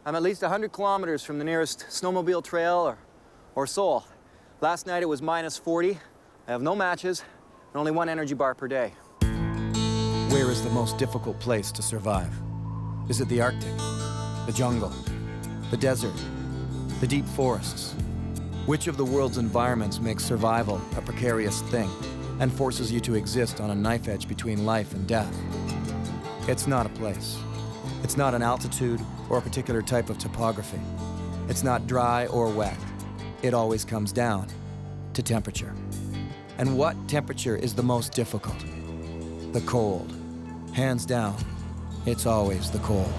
I'm at least 100 kilometers from the nearest snowmobile trail or Seoul. Last night it was minus 40. I have no matches and only one energy bar per day. Where is the most difficult place to survive? Is it the Arctic, the jungle, the desert, the deep forests? Which of the world's environments makes survival a precarious thing and forces you to exist on a knife edge between life and death? It's not a place. It's not an altitude or a particular type of topography. It's not dry or wet. It always comes down to temperature. And what temperature is the most difficult? The cold. Hands down, it's always the cold.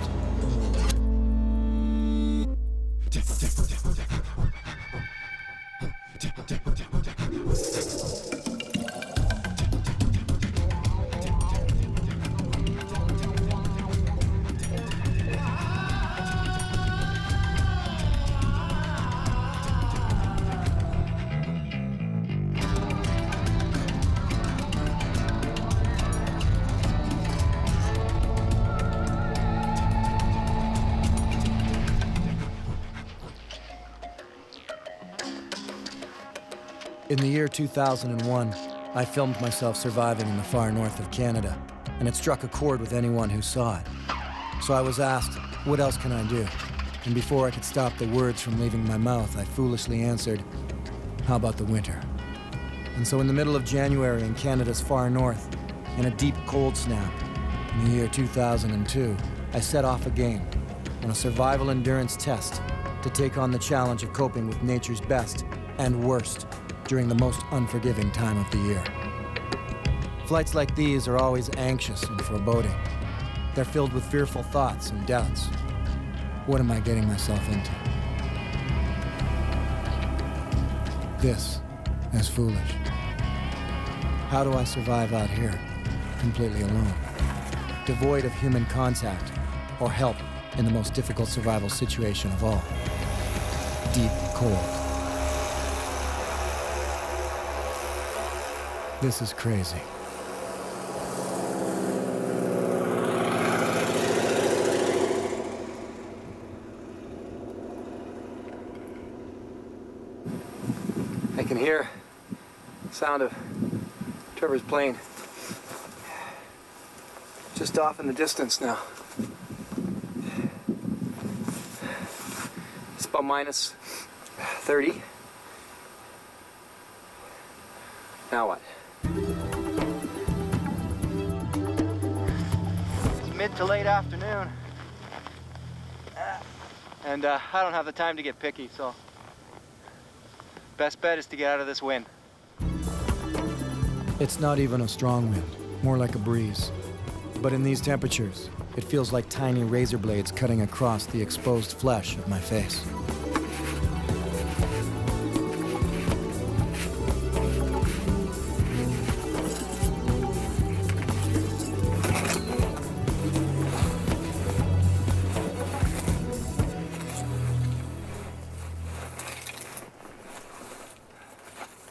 In the year 2001, I filmed myself surviving in the far north of Canada, and it struck a chord with anyone who saw it. So I was asked, what else can I do? And before I could stop the words from leaving my mouth, I foolishly answered, how about the winter? And so in the middle of January in Canada's far north, in a deep cold snap, in the year 2002, I set off again on a survival endurance test to take on the challenge of coping with nature's best and worst during the most unforgiving time of the year. Flights like these are always anxious and foreboding. They're filled with fearful thoughts and doubts. What am I getting myself into? This is foolish. How do I survive out here, completely alone, devoid of human contact or help in the most difficult survival situation of all? Deep cold. This is crazy. I can hear the sound of Trevor's plane just off in the distance now. It's about minus 30. Now what? It's mid to late afternoon, and I don't have the time to get picky, so best bet is to get out of this wind. It's not even a strong wind, more like a breeze. But in these temperatures, it feels like tiny razor blades cutting across the exposed flesh of my face.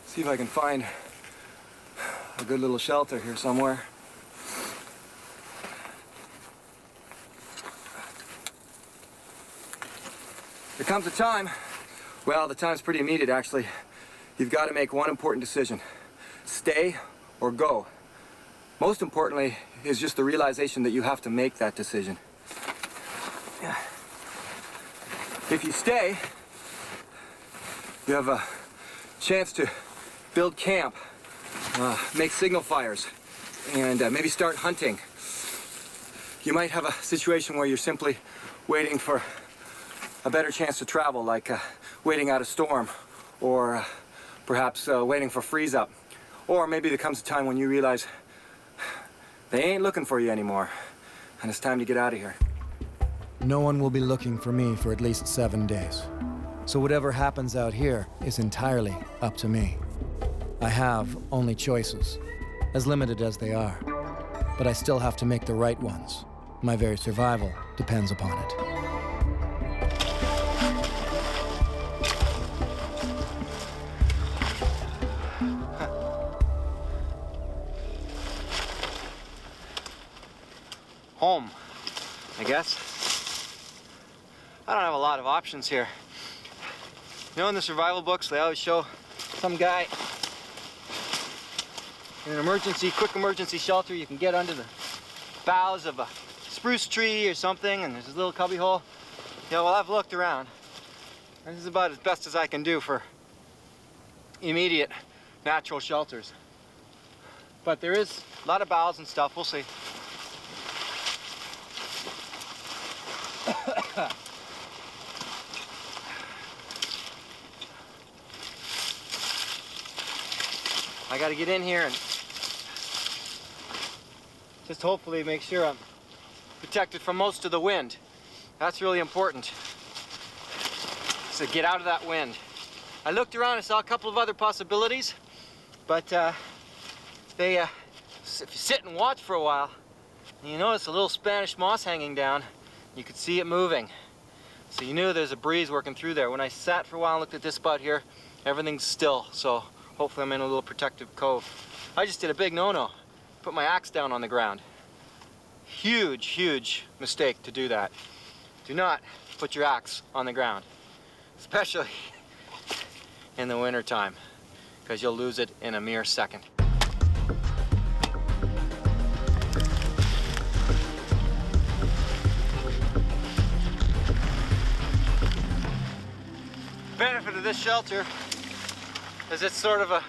See if I can find a good little shelter here somewhere. There comes a time, well, the time's pretty immediate actually. You've got to make one important decision. Stay or go. Most importantly is just the realization that you have to make that decision. Yeah. If you stay, you have a chance to build camp, make signal fires, and maybe start hunting. You might have a situation where you're simply waiting for a better chance to travel, like waiting out a storm, or perhaps waiting for freeze up. Or maybe there comes a time when you realize they ain't looking for you anymore, and it's time to get out of here. No one will be looking for me for at least 7 days. So whatever happens out here is entirely up to me. I have only choices, as limited as they are. But I still have to make the right ones. My very survival depends upon it. Home, I guess. I don't have a lot of options here. You know, in the survival books, they always show some guy in an quick emergency shelter. You can get under the boughs of a spruce tree or something, and there's this little cubby hole. Yeah, well, I've looked around. This is about as best as I can do for immediate natural shelters. But there is a lot of boughs and stuff. We'll see. I got to get in here and just hopefully make sure I'm protected from most of the wind. That's really important. So get out of that wind. I looked around and saw a couple of other possibilities, but if you sit and watch for a while, you notice a little Spanish moss hanging down, you could see it moving. So you knew there's a breeze working through there. When I sat for a while and looked at this spot here, everything's still, so hopefully I'm in a little protective cove. I just did a big no-no. Put my axe down on the ground. Huge, huge mistake to do that. Do not put your axe on the ground, especially in the winter time, because you'll lose it in a mere second. The benefit of this shelter is it's sort of a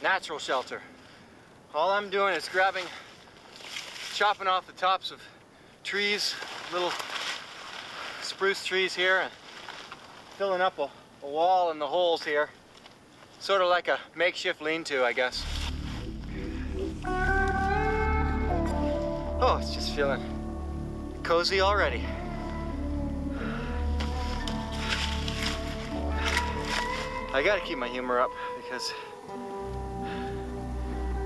natural shelter. All I'm doing is chopping off the tops of trees, little spruce trees here, and filling up a wall in the holes here. Sort of like a makeshift lean-to, I guess. Oh, it's just feeling cozy already. I gotta keep my humor up because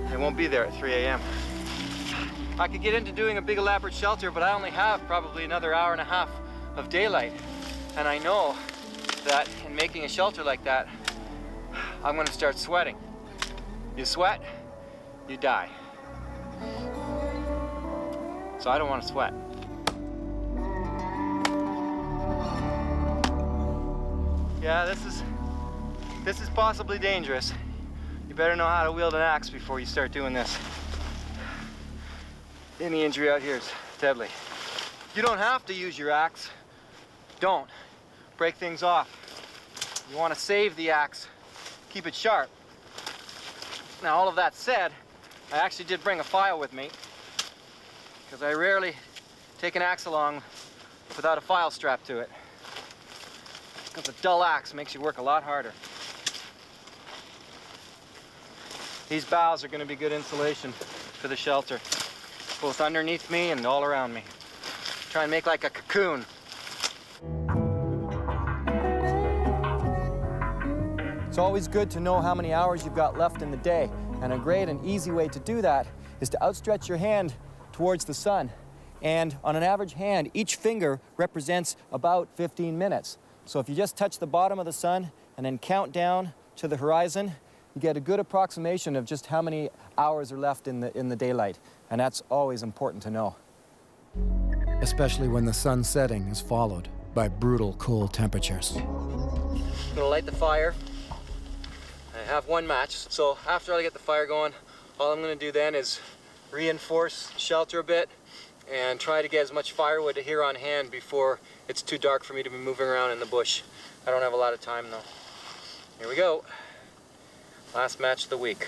I won't be there at 3 a.m. I could get into doing a big elaborate shelter, but I only have probably another hour and a half of daylight. And I know that in making a shelter like that, I'm gonna start sweating. You sweat, you die. So I don't wanna sweat. Yeah, this is possibly dangerous. You better know how to wield an axe before you start doing this. Any injury out here is deadly. You don't have to use your axe. Don't. Break things off. You want to save the axe. Keep it sharp. Now, all of that said, I actually did bring a file with me, because I rarely take an axe along without a file strapped to it. Because a dull axe makes you work a lot harder. These boughs are going to be good insulation for the shelter, both underneath me and all around me. Try and make like a cocoon. It's always good to know how many hours you've got left in the day, and a great and easy way to do that is to outstretch your hand towards the sun. And on an average hand, each finger represents about 15 minutes. So if you just touch the bottom of the sun and then count down to the horizon, you get a good approximation of just how many hours are left in the daylight. And that's always important to know. Especially when the sun setting is followed by brutal cold temperatures. I'm gonna light the fire. I have one match, so after I get the fire going, all I'm gonna do then is reinforce the shelter a bit and try to get as much firewood here on hand before it's too dark for me to be moving around in the bush. I don't have a lot of time though. Here we go. Last match of the week.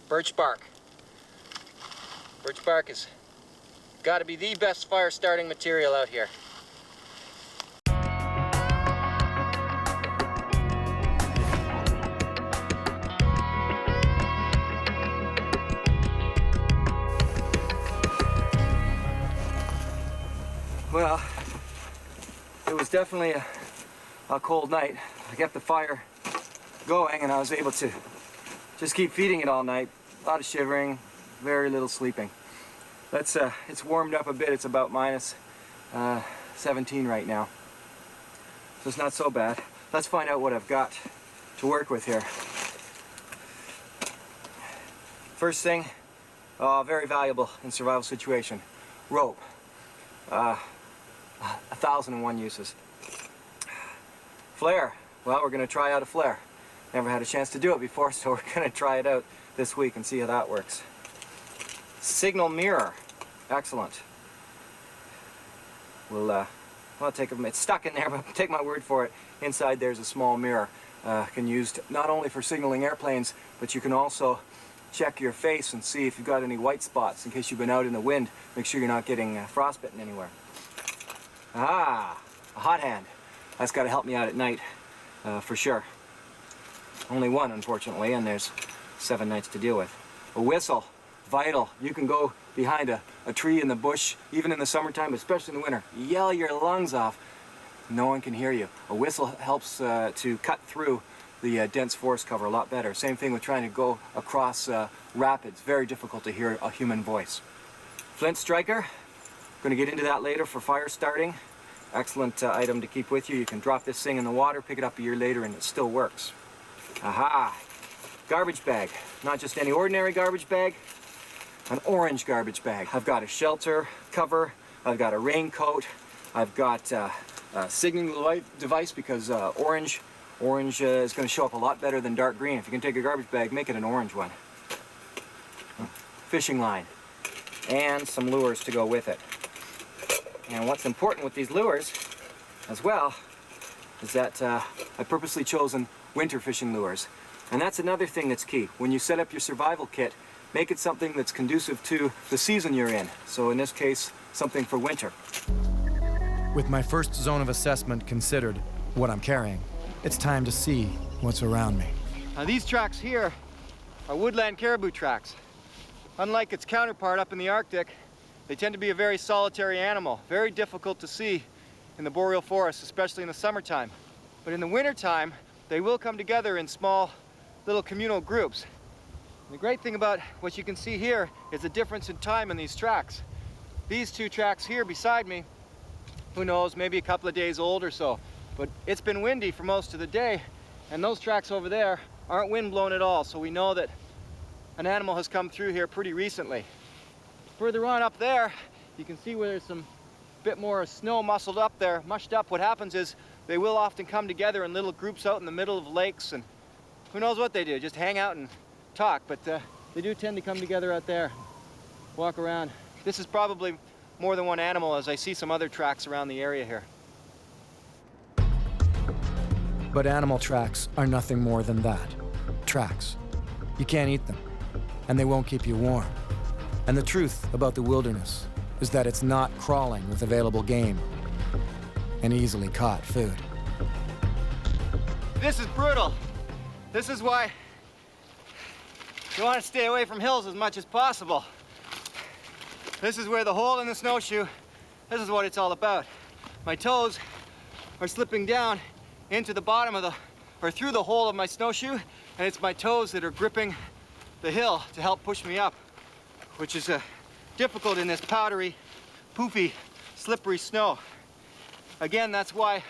Birch bark. Birch bark has got to be the best fire starting material out here. Well, it was definitely a cold night. I kept the fire going and I was able to just keep feeding it all night. A lot of shivering, very little sleeping. It's warmed up a bit. It's about minus 17 right now. So it's not so bad. Let's find out what I've got to work with here. First thing, very valuable in survival situation, rope. 1,001 uses. Flare. Well, we're going to try out a flare. Never had a chance to do it before, so we're going to try it out this week and see how that works. Signal mirror. Excellent. Well, take a, it's stuck in there, but take my word for it. Inside there's a small mirror. Can used not only for signaling airplanes, but you can also check your face and see if you've got any white spots in case you've been out in the wind. Make sure you're not getting frostbitten anywhere. Ah, a hot hand. That's got to help me out at night, for sure. Only one, unfortunately, and there's 7 nights to deal with. A whistle, vital. You can go behind a tree in the bush, even in the summertime, but especially in the winter. Yell your lungs off. No one can hear you. A whistle helps to cut through the dense forest cover a lot better. Same thing with trying to go across rapids. Very difficult to hear a human voice. Flint striker. Going to get into that later for fire starting. Excellent item to keep with you. You can drop this thing in the water, pick it up a year later, and it still works. Aha! Garbage bag. Not just any ordinary garbage bag, an orange garbage bag. I've got a shelter cover, I've got a raincoat, I've got a signaling device because orange is going to show up a lot better than dark green. If you can take a garbage bag, make it an orange one. Fishing line, and some lures to go with it. And what's important with these lures, as well, is that I've purposely chosen winter fishing lures. And that's another thing that's key. When you set up your survival kit, make it something that's conducive to the season you're in. So in this case, something for winter. With my first zone of assessment considered, what I'm carrying, it's time to see what's around me. Now these tracks here are woodland caribou tracks. Unlike its counterpart up in the Arctic, they tend to be a very solitary animal, very difficult to see in the boreal forest, especially in the summertime. But in the wintertime, they will come together in small little communal groups. And the great thing about what you can see here is the difference in time in these tracks. These 2 tracks here beside me, who knows, maybe a couple of days old or so, but it's been windy for most of the day, and those tracks over there aren't wind blown at all, so we know that an animal has come through here pretty recently. Further on up there, you can see where there's some bit more snow muscled up there, mushed up. What happens is they will often come together in little groups out in the middle of lakes, and who knows what they do, just hang out and talk, but they do tend to come together out there, walk around. This is probably more than one animal, as I see some other tracks around the area here. But animal tracks are nothing more than that. Tracks. You can't eat them, and they won't keep you warm. And the truth about the wilderness is that it's not crawling with available game and easily caught food. This is brutal. This is why you want to stay away from hills as much as possible. This is where the hole in the snowshoe, this is what it's all about. My toes are slipping down into the bottom of or through the hole of my snowshoe, and it's my toes that are gripping the hill to help push me up, which is difficult in this powdery, poofy, slippery snow. Again, that's why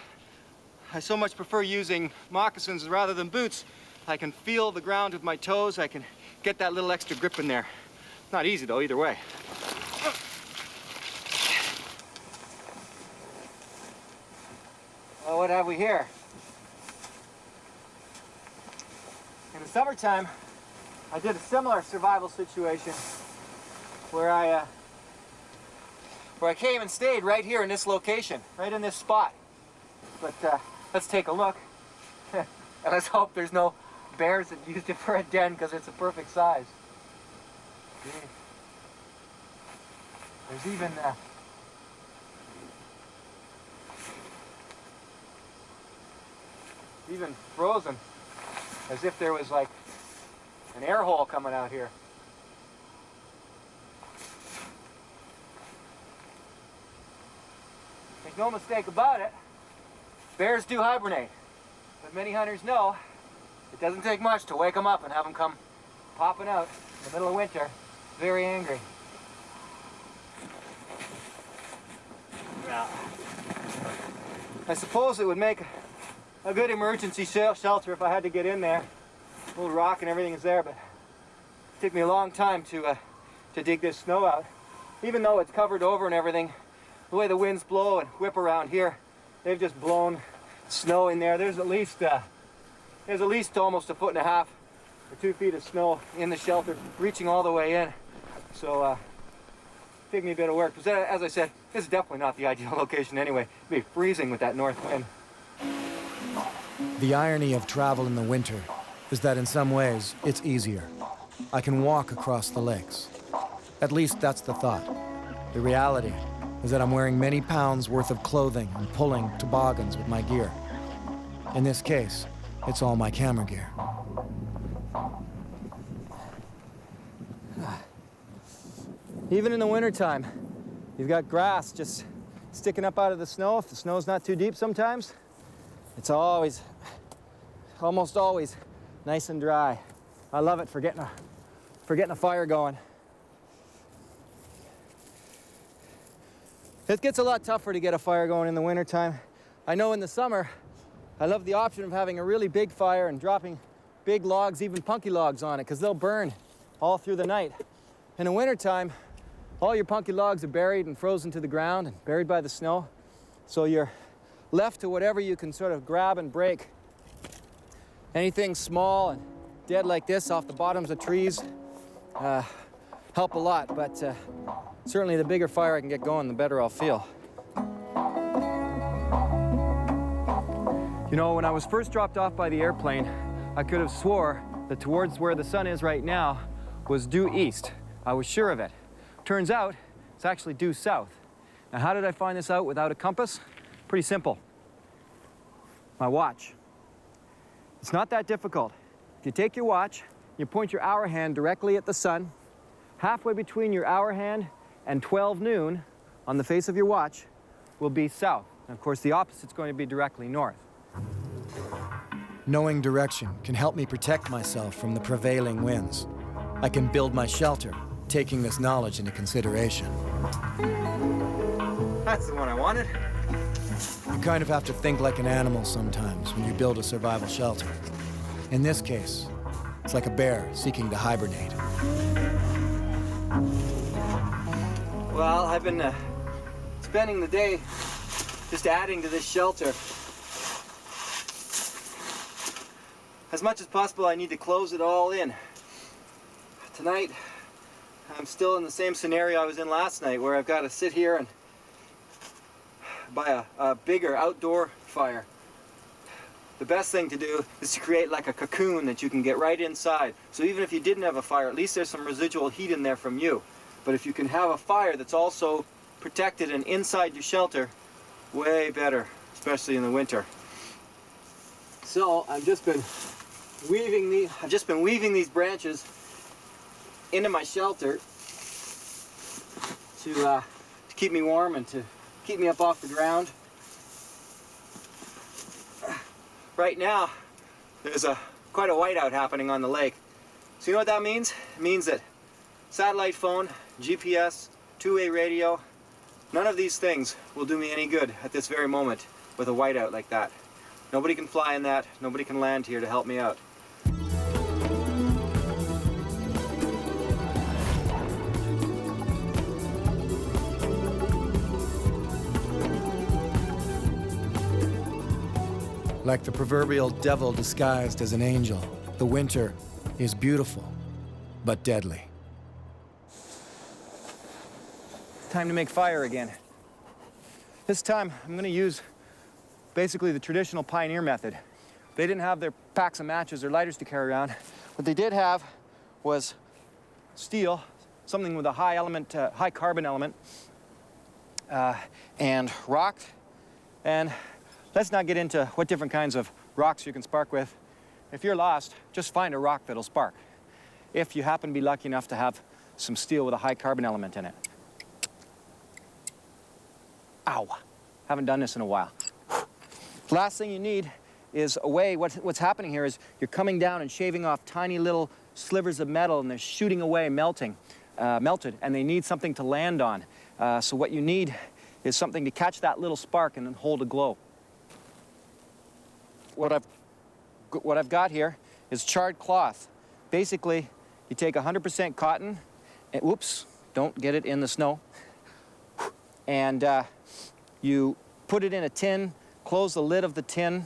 I so much prefer using moccasins rather than boots. I can feel the ground with my toes. I can get that little extra grip in there. Not easy though, either way. Well, what have we here? In the summertime, I did a similar survival situation where I came and stayed right here in this location, right in this spot. But let's take a look. And let's hope there's no bears that used it for a den, because it's a perfect size. There's even frozen, as if there was like an air hole coming out here. Make no mistake about it, bears do hibernate. But many hunters know it doesn't take much to wake them up and have them come popping out in the middle of winter, very angry. Well, I suppose it would make a good emergency shelter if I had to get in there. A little rock and everything is there, but it took me a long time to dig this snow out. Even though it's covered over and everything, the way the winds blow and whip around here, they've just blown snow in there. There's at least almost 1.5 feet or 2 feet of snow in the shelter, reaching all the way in. So it took me a bit of work. Because as I said, this is definitely not the ideal location anyway. It'd be freezing with that north wind. The irony of travel in the winter is that in some ways, it's easier. I can walk across the lakes. At least that's the thought. The reality is that I'm wearing many pounds worth of clothing and pulling toboggans with my gear. In this case, it's all my camera gear. Even in the wintertime, you've got grass just sticking up out of the snow. If the snow's not too deep sometimes, it's almost always nice and dry. I love it for getting a fire going. It gets a lot tougher to get a fire going in the wintertime. I know in the summer, I love the option of having a really big fire and dropping big logs, even punky logs on it, because they'll burn all through the night. In the wintertime, all your punky logs are buried and frozen to the ground and buried by the snow. So you're left to whatever you can sort of grab and break. Anything small and dead like this off the bottoms of trees help a lot, but certainly the bigger fire I can get going, the better I'll feel. You know, when I was first dropped off by the airplane, I could have swore that towards where the sun is right now was due east. I was sure of it. Turns out, it's actually due south. Now, how did I find this out without a compass? Pretty simple. My watch. It's not that difficult. If you take your watch, you point your hour hand directly at the sun, halfway between your hour hand and 12 noon on the face of your watch will be south. And of course, the opposite's going to be directly north. Knowing direction can help me protect myself from the prevailing winds. I can build my shelter, taking this knowledge into consideration. That's the one I wanted. You kind of have to think like an animal sometimes when you build a survival shelter. In this case, it's like a bear seeking to hibernate. Well, I've been spending the day just adding to this shelter. As much as possible, I need to close it all in. Tonight, I'm still in the same scenario I was in last night, where I've got to sit here and buy a bigger outdoor fire. The best thing to do is to create like a cocoon that you can get right inside. So even if you didn't have a fire, at least there's some residual heat in there from you. But if you can have a fire that's also protected and inside your shelter, way better, especially in the winter. So I've just been weaving these branches into my shelter to keep me warm and to keep me up off the ground. Right now, there's quite a whiteout happening on the lake. So you know what that means? It means that satellite phone, GPS, two-way radio, none of these things will do me any good at this very moment with a whiteout like that. Nobody can fly in that, nobody can land here to help me out. Like the proverbial devil disguised as an angel, the winter is beautiful, but deadly. Time to make fire again. This time, I'm going to use basically the traditional pioneer method. They didn't have their packs of matches or lighters to carry around. What they did have was steel, something with a high carbon element, and rock. And let's not get into what different kinds of rocks you can spark with. If you're lost, just find a rock that'll spark. If you happen to be lucky enough to have some steel with a high carbon element in it. Ow, haven't done this in a while. The last thing you need is a way, what's happening here is you're coming down and shaving off tiny little slivers of metal and they're shooting away, melted, and they need something to land on. So what you need is something to catch that little spark and then hold a glow. What I've got here is charred cloth. Basically, you take 100% cotton, and, whoops, don't get it in the snow, and you put it in a tin, close the lid of the tin,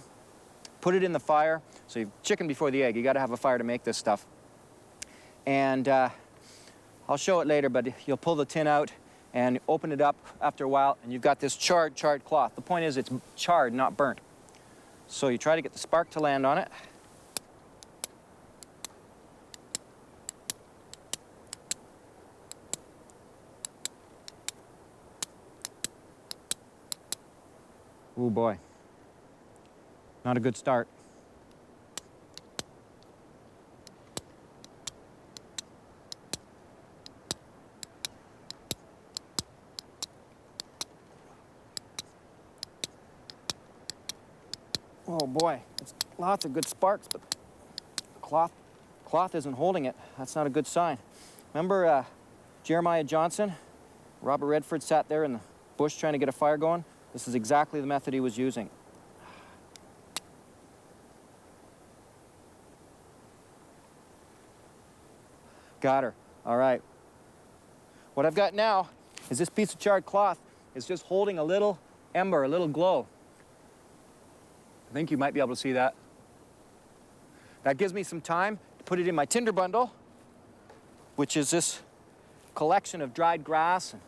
put it in the fire. So you've chicken before the egg. You got to have a fire to make this stuff. And I'll show it later, but you'll pull the tin out and open it up after a while, and you've got this charred cloth. The point is it's charred, not burnt. So you try to get the spark to land on it. Oh boy, not a good start. Oh boy, it's lots of good sparks, but the cloth isn't holding it. That's not a good sign. Remember Jeremiah Johnson? Robert Redford sat there in the bush trying to get a fire going. This is exactly the method he was using. Got her. All right. What I've got now is this piece of charred cloth is just holding a little ember, a little glow. I think you might be able to see that. That gives me some time to put it in my tinder bundle, which is this collection of dried grass and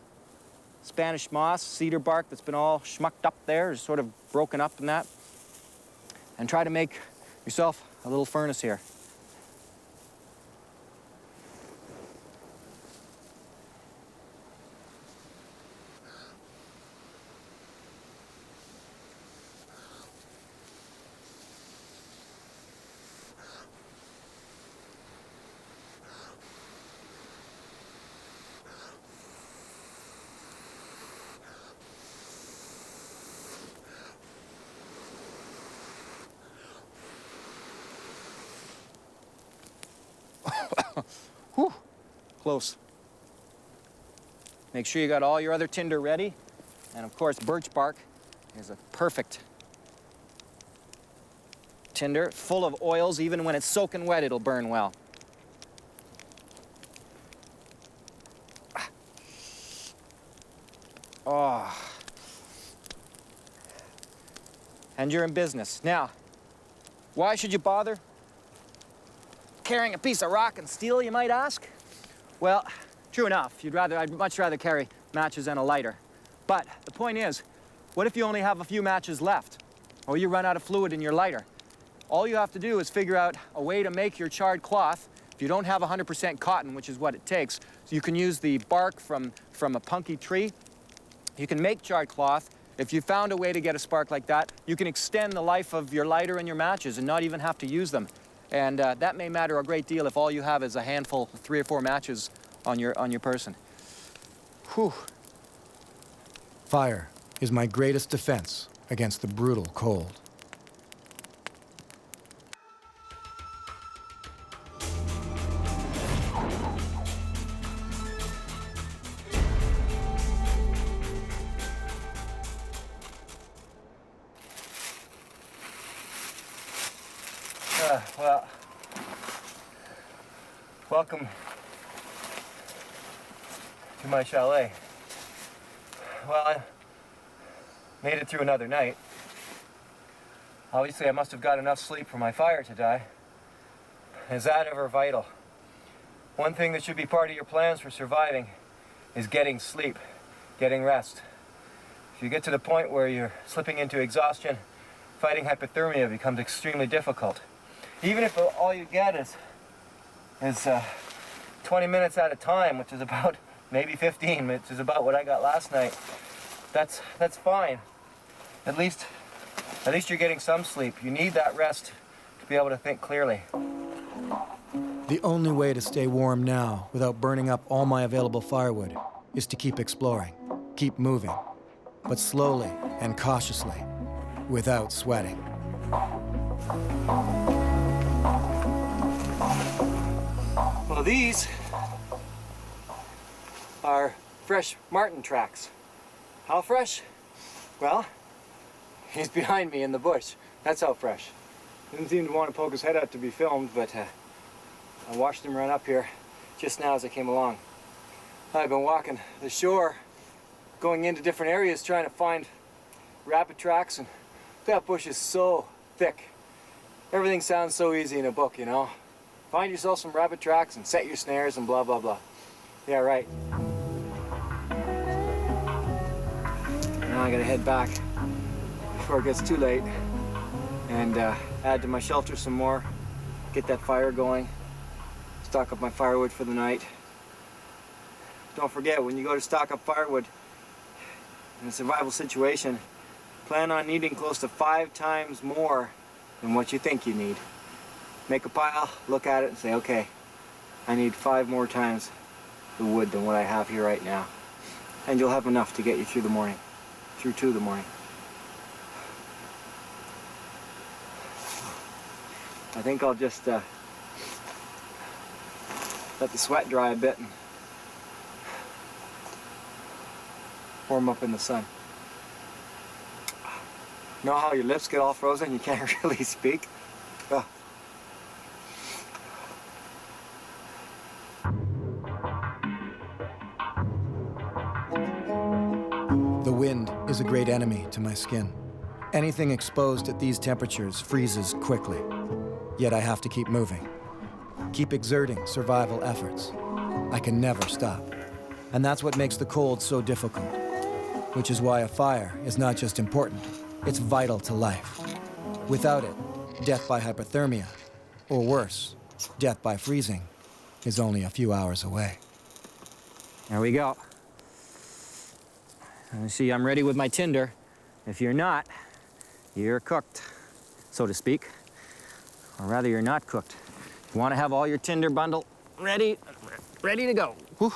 Spanish moss, cedar bark that's been all schmucked up there, sort of broken up in that. And try to make yourself a little furnace here. Whew, close. Make sure you got all your other tinder ready. And of course, birch bark is a perfect tinder, full of oils. Even when it's soaking wet, it'll burn well. Oh. And you're in business. Now, why should you bother carrying a piece of rock and steel, you might ask? Well, true enough. I'd much rather carry matches and a lighter. But the point is, what if you only have a few matches left? Or you run out of fluid in your lighter? All you have to do is figure out a way to make your charred cloth. If you don't have 100% cotton, which is what it takes, so you can use the bark from a punky tree. You can make charred cloth. If you found a way to get a spark like that, you can extend the life of your lighter and your matches and not even have to use them. And that may matter a great deal if all you have is a handful, 3 or 4 matches on your person. Whew. Fire is my greatest defense against the brutal cold. Well, welcome to my chalet. Well, I made it through another night. Obviously, I must have got enough sleep for my fire to die. Is that ever vital? One thing that should be part of your plans for surviving is getting sleep, getting rest. If you get to the point where you're slipping into exhaustion, fighting hypothermia becomes extremely difficult. Even if all you get is 20 minutes at a time, which is about maybe 15, which is about what I got last night, that's fine. At least you're getting some sleep. You need that rest to be able to think clearly. The only way to stay warm now without burning up all my available firewood is to keep exploring, keep moving, but slowly and cautiously, without sweating. Well, these are fresh marten tracks. How fresh? Well, he's behind me in the bush. That's how fresh. Didn't seem to want to poke his head out to be filmed, but I watched him run up here. just now as I came along. I've been walking the shore, going into different areas trying to find rabbit tracks, and that bush is so thick. Everything sounds so easy in a book, you know? Find yourself some rabbit tracks and set your snares and blah, blah, blah. Yeah, right. Now I gotta head back before it gets too late and add to my shelter some more, get that fire going, stock up my firewood for the night. Don't forget, when you go to stock up firewood in a survival situation, plan on needing close to 5 times more than what you think you need. Make a pile, look at it, and say, okay, I need 5 more times the wood than what I have here right now. And you'll have enough to get you through the morning, through to the morning. I think I'll just let the sweat dry a bit and warm up in the sun. You know how your lips get all frozen? You can't really speak? Ugh. The wind is a great enemy to my skin. Anything exposed at these temperatures freezes quickly. Yet I have to keep moving, keep exerting survival efforts. I can never stop. And that's what makes the cold so difficult, which is why a fire is not just important, it's vital to life. Without it, death by hypothermia, or worse, death by freezing, is only a few hours away. There we go. You see, I'm ready with my tinder. If you're not, you're cooked, so to speak. Or rather, you're not cooked. You want to have all your tinder bundle ready to go. Whew.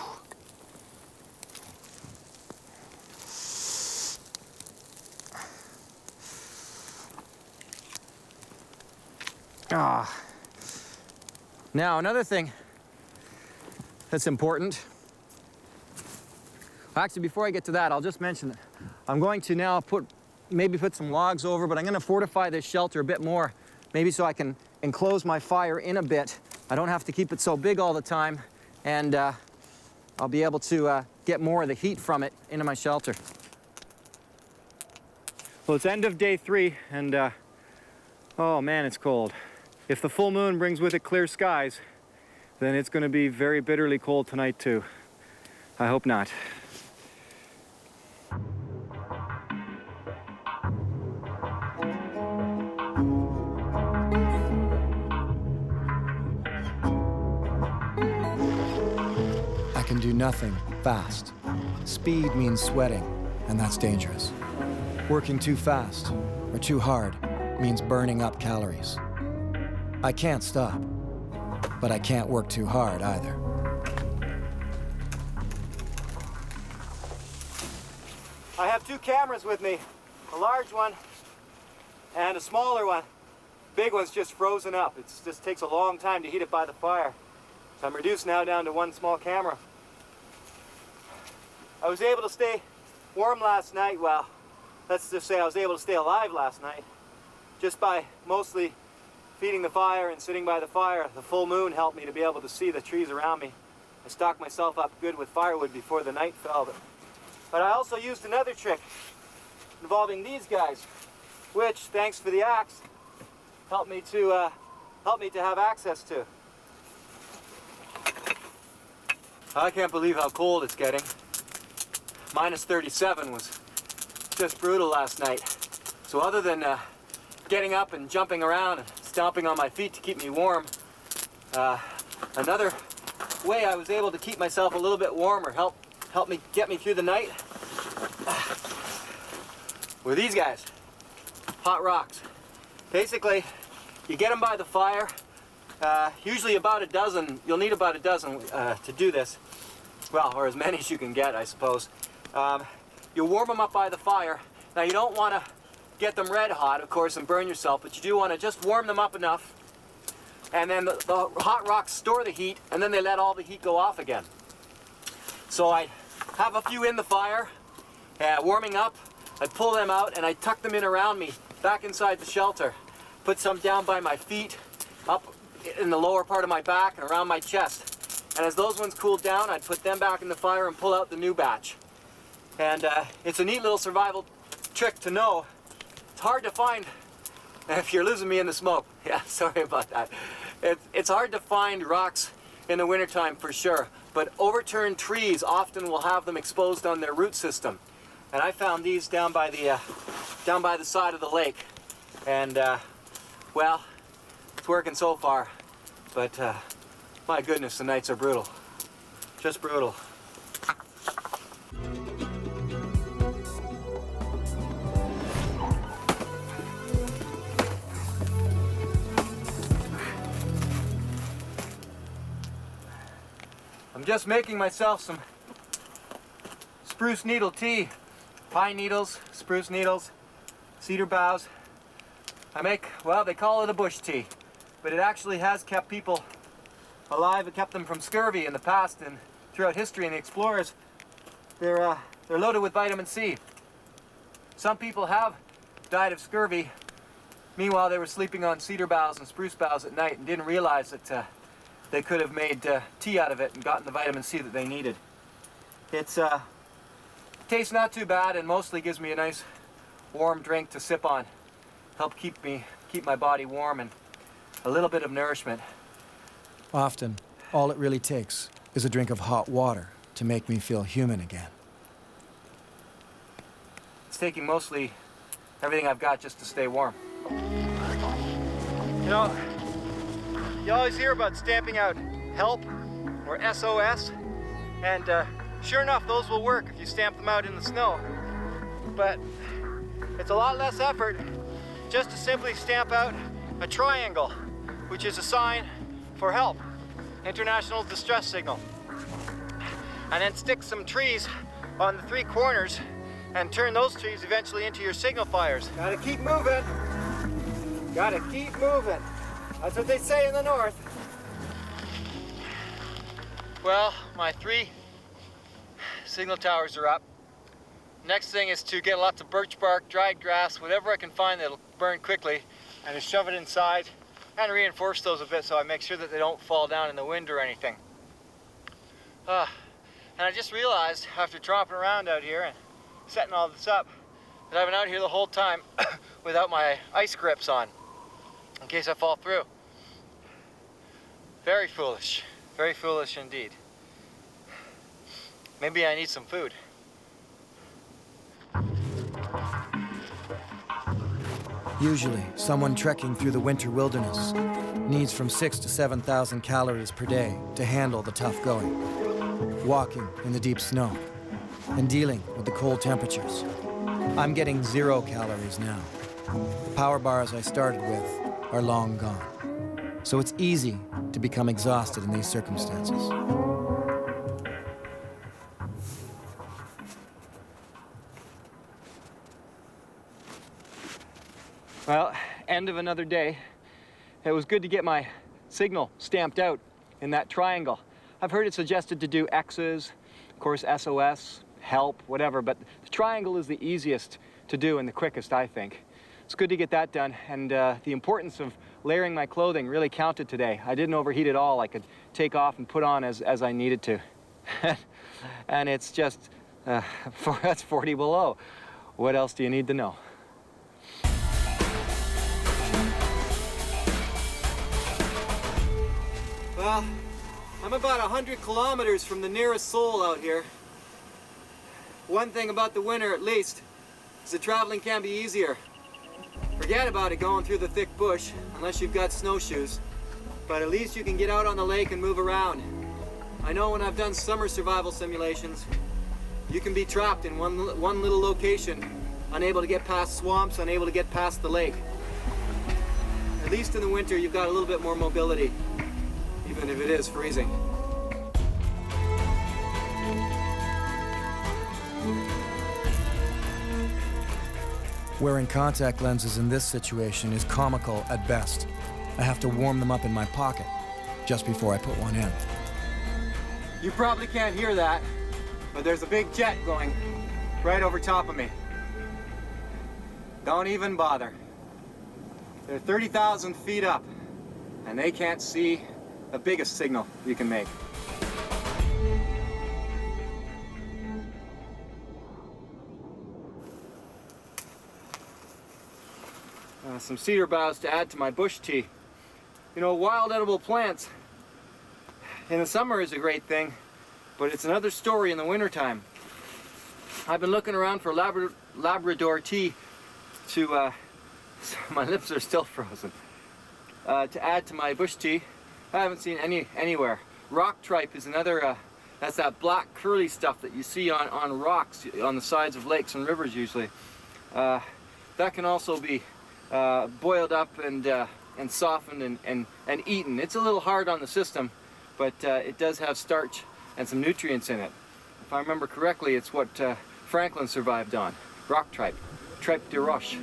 Ah. Now, another thing that's important. Actually, before I get to that, I'll just mention that I'm going to now maybe put some logs over, but I'm going to fortify this shelter a bit more, maybe so I can enclose my fire in a bit. I don't have to keep it so big all the time, and I'll be able to get more of the heat from it into my shelter. Well, it's end of day 3, and oh man, it's cold. If the full moon brings with it clear skies, then it's going to be very bitterly cold tonight too. I hope not. I can do nothing fast. Speed means sweating, and that's dangerous. Working too fast or too hard means burning up calories. I can't stop, but I can't work too hard either. I have 2 cameras with me, a large one and a smaller one. Big one's just frozen up. It just takes a long time to heat it by the fire. So I'm reduced now down to 1 small camera. I was able to stay warm last night. Well, let's just say I was able to stay alive last night just by mostly feeding the fire and sitting by the fire. The full moon helped me to be able to see the trees around me. I stocked myself up good with firewood before the night fell. But I also used another trick involving these guys, which, thanks for the axe, helped me to have access to. I can't believe how cold it's getting. Minus 37 was just brutal last night. So other than getting up and jumping around and stomping on my feet to keep me warm, another way I was able to keep myself a little bit warmer, help me get me through the night, were these guys, hot rocks. Basically, you get them by the fire, usually about a dozen. You'll need about a dozen to do this. Well, or as many as you can get, I suppose. You warm them up by the fire. Now, you don't want to get them red hot, of course, and burn yourself, but you do want to just warm them up enough, and then the hot rocks store the heat, and then they let all the heat go off again. So I have a few in the fire, warming up. I pull them out, and I tuck them in around me, back inside the shelter. Put some down by my feet, up in the lower part of my back, and around my chest. And as those ones cooled down, I'd put them back in the fire and pull out the new batch. And it's a neat little survival trick to know. It's hard to find if you're losing me in the smoke. Yeah, sorry about that. It's hard to find rocks in the wintertime for sure, but overturned trees often will have them exposed on their root system. And I found these down by the side of the lake. And well, it's working so far, but my goodness, the nights are brutal. Just brutal. I'm just making myself some spruce needle tea. Pine needles, spruce needles, cedar boughs. I make, well, they call it a bush tea, but it actually has kept people alive. It kept them from scurvy in the past and throughout history. And the explorers, they're loaded with vitamin C. Some people have died of scurvy. Meanwhile, they were sleeping on cedar boughs and spruce boughs at night and didn't realize that they could have made tea out of it and gotten the vitamin C that they needed. It's tastes not too bad and mostly gives me a nice warm drink to sip on. Help keep my body warm and a little bit of nourishment. Often, all it really takes is a drink of hot water to make me feel human again. It's taking mostly everything I've got just to stay warm. You know, you always hear about stamping out HELP or SOS, and sure enough, those will work if you stamp them out in the snow. But it's a lot less effort just to simply stamp out a triangle, which is a sign for help, international distress signal. And then stick some trees on the three corners and turn those trees eventually into your signal fires. Gotta keep moving. Gotta keep moving. That's what they say in the north. Well, my 3 signal towers are up. Next thing is to get lots of birch bark, dried grass, whatever I can find that'll burn quickly, and to shove it inside and reinforce those a bit so I make sure that they don't fall down in the wind or anything. And I just realized after tromping around out here and setting all this up that I've been out here the whole time without my ice grips on in case I fall through. Very foolish indeed. Maybe I need some food. Usually, someone trekking through the winter wilderness needs from 6,000 to 7,000 calories per day to handle the tough going, walking in the deep snow, and dealing with the cold temperatures. I'm getting 0 calories now. The power bars I started with are long gone. So it's easy to become exhausted in these circumstances. Well, end of another day. It was good to get my signal stamped out in that triangle. I've heard it suggested to do X's, of course SOS, help, whatever, but the triangle is the easiest to do and the quickest, I think. It's good to get that done, and the importance of layering my clothing really counted today. I didn't overheat at all. I could take off and put on as I needed to. And it's just, that's 40 below. What else do you need to know? Well, I'm about 100 kilometers from the nearest soul out here. One thing about the winter, at least, is that traveling can be easier. Forget about it going through the thick bush, unless you've got snowshoes. But at least you can get out on the lake and move around. I know when I've done summer survival simulations, you can be trapped in one little location, unable to get past swamps, unable to get past the lake. At least in the winter, you've got a little bit more mobility, even if it is freezing. Wearing contact lenses in this situation is comical at best. I have to warm them up in my pocket just before I put one in. You probably can't hear that, but there's a big jet going right over top of me. Don't even bother. They're 30,000 feet up, and they can't see the biggest signal you can make. some cedar boughs to add to my bush tea. You know, wild edible plants in the summer is a great thing, but it's another story in the wintertime. I've been looking around for Labrador tea to, my lips are still frozen, to add to my bush tea. I haven't seen any anywhere. Rock tripe is another, that's that black curly stuff that you see on rocks on the sides of lakes and rivers usually. That can also be boiled up and softened and eaten. It's a little hard on the system, but it does have starch and some nutrients in it. If I remember correctly, it's what Franklin survived on. Rock tripe, tripe de roche.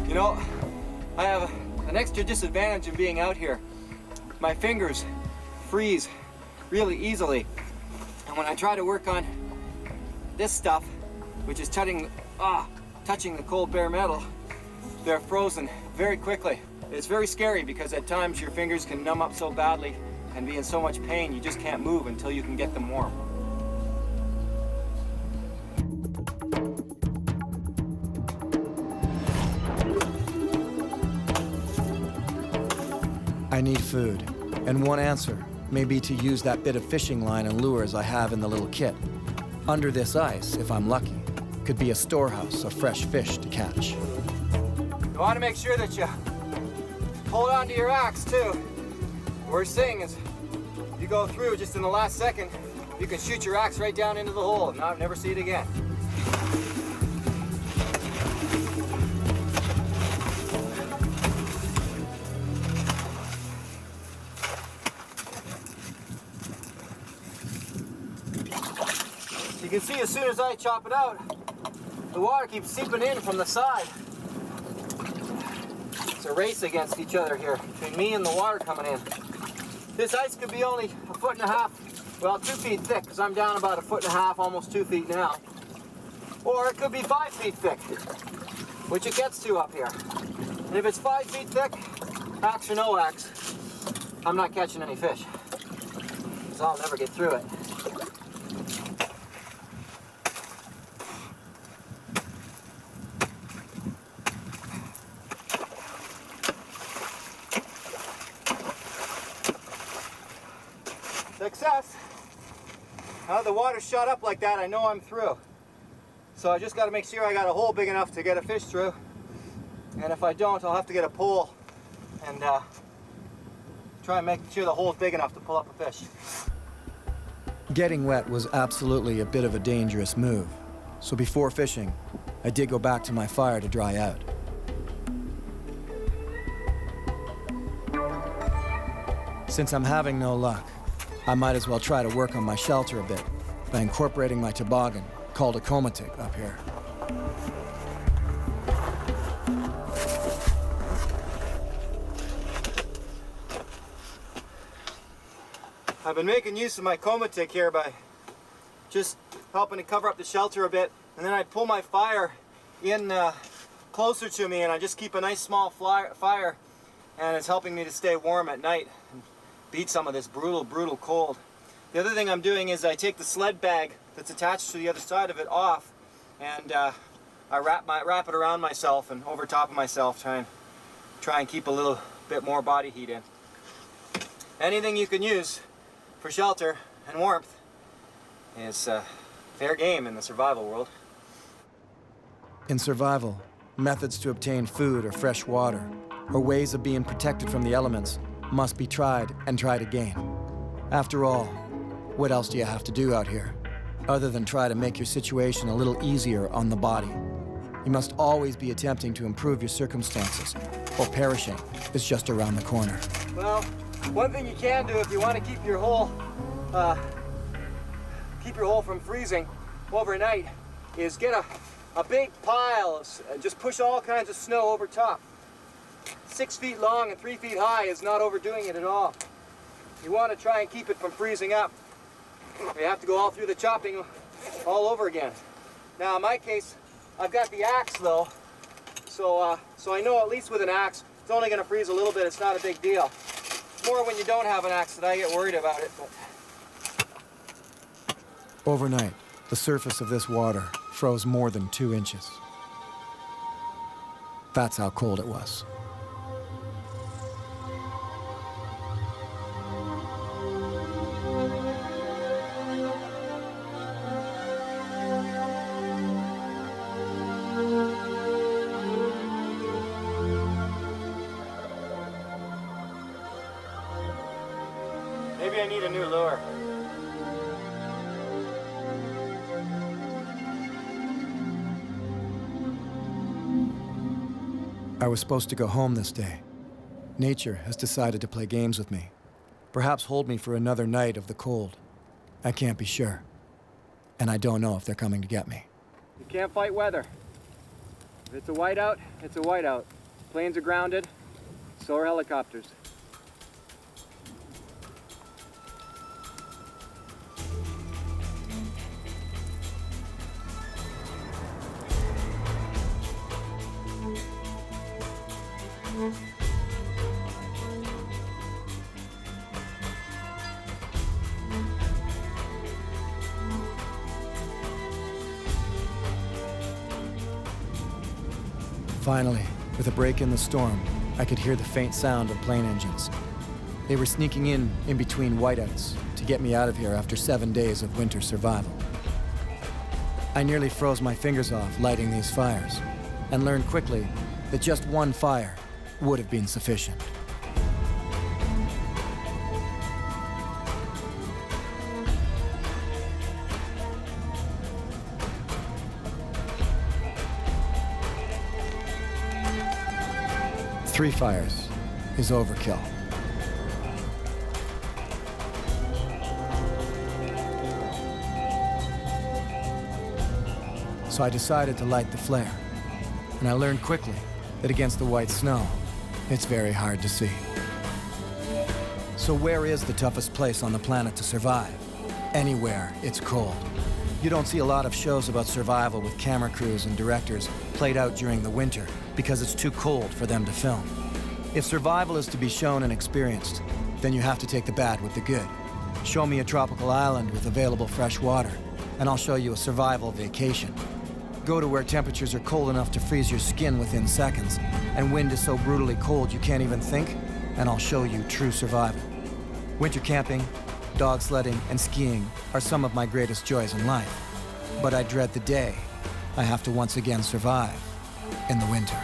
You know, I have an extra disadvantage in being out here. My fingers freeze really easily. And when I try to work on this stuff, which is touching the cold bare metal, they're frozen very quickly. It's very scary because at times your fingers can numb up so badly and be in so much pain you just can't move until you can get them warm. I need food, and one answer may be to use that bit of fishing line and lures I have in the little kit. Under this ice, if I'm lucky, could be a storehouse of fresh fish to catch. You want to make sure that you hold on to your axe too. The worst thing is you go through just in the last second, you can shoot your axe right down into the hole and never see it again. You can see as soon as I chop it out, the water keeps seeping in from the side. It's a race against each other here, between me and the water coming in. This ice could be only 1.5 feet, well, 2 feet thick, because I'm down about 1.5 feet, almost 2 feet now. Or it could be 5 feet thick, which it gets to up here. And if it's 5 feet thick, axe or no axe, I'm not catching any fish, because I'll never get through it. Success! Now that the water's shot up like that, I know I'm through. So I just got to make sure I got a hole big enough to get a fish through. And if I don't, I'll have to get a pole and try and make sure the hole's big enough to pull up a fish. Getting wet was absolutely a bit of a dangerous move. So before fishing, I did go back to my fire to dry out. Since I'm having no luck, I might as well try to work on my shelter a bit by incorporating my toboggan, called a komatik up here. I've been making use of my komatik here by just helping to cover up the shelter a bit, and then I pull my fire in closer to me, and I just keep a nice small fire, and it's helping me to stay warm at night and beat some of this brutal, brutal cold. The other thing I'm doing is I take the sled bag that's attached to the other side of it off, and I wrap it around myself and over top of myself, try and keep a little bit more body heat in. Anything you can use for shelter and warmth is fair game in the survival world. In survival, methods to obtain food or fresh water, or ways of being protected from the elements, must be tried and tried again. After all, what else do you have to do out here, other than try to make your situation a little easier on the body? You must always be attempting to improve your circumstances, or perishing is just around the corner. Well, one thing you can do if you want to keep your hole from freezing overnight is get a big pile, just push all kinds of snow over top. 6 feet long and 3 feet high is not overdoing it at all. You want to try and keep it from freezing up. You have to go all through the chopping all over again. Now in my case, I've got the axe though, so I know at least with an axe, it's only going to freeze a little bit, it's not a big deal. It's more when you don't have an axe that I get worried about it. But Overnight, the surface of this water froze more than 2 inches. That's how cold it was. Maybe I need a new lure. I was supposed to go home this day. Nature has decided to play games with me. Perhaps hold me for another night of the cold. I can't be sure. And I don't know if they're coming to get me. You can't fight weather. If it's a whiteout, it's a whiteout. Planes are grounded, so are helicopters. Finally, with a break in the storm, I could hear the faint sound of plane engines. They were sneaking in between whiteouts to get me out of here after 7 days of winter survival. I nearly froze my fingers off lighting these fires, and learned quickly that just one fire would have been sufficient. Three fires is overkill. So I decided to light the flare, and I learned quickly that against the white snow, it's very hard to see. So where is the toughest place on the planet to survive? Anywhere it's cold. You don't see a lot of shows about survival with camera crews and directors played out during the winter because it's too cold for them to film. If survival is to be shown and experienced, then you have to take the bad with the good. Show me a tropical island with available fresh water, and I'll show you a survival vacation. Go to where temperatures are cold enough to freeze your skin within seconds, and wind is so brutally cold you can't even think, and I'll show you true survival. Winter camping, dog sledding, and skiing are some of my greatest joys in life. But I dread the day I have to once again survive in the winter.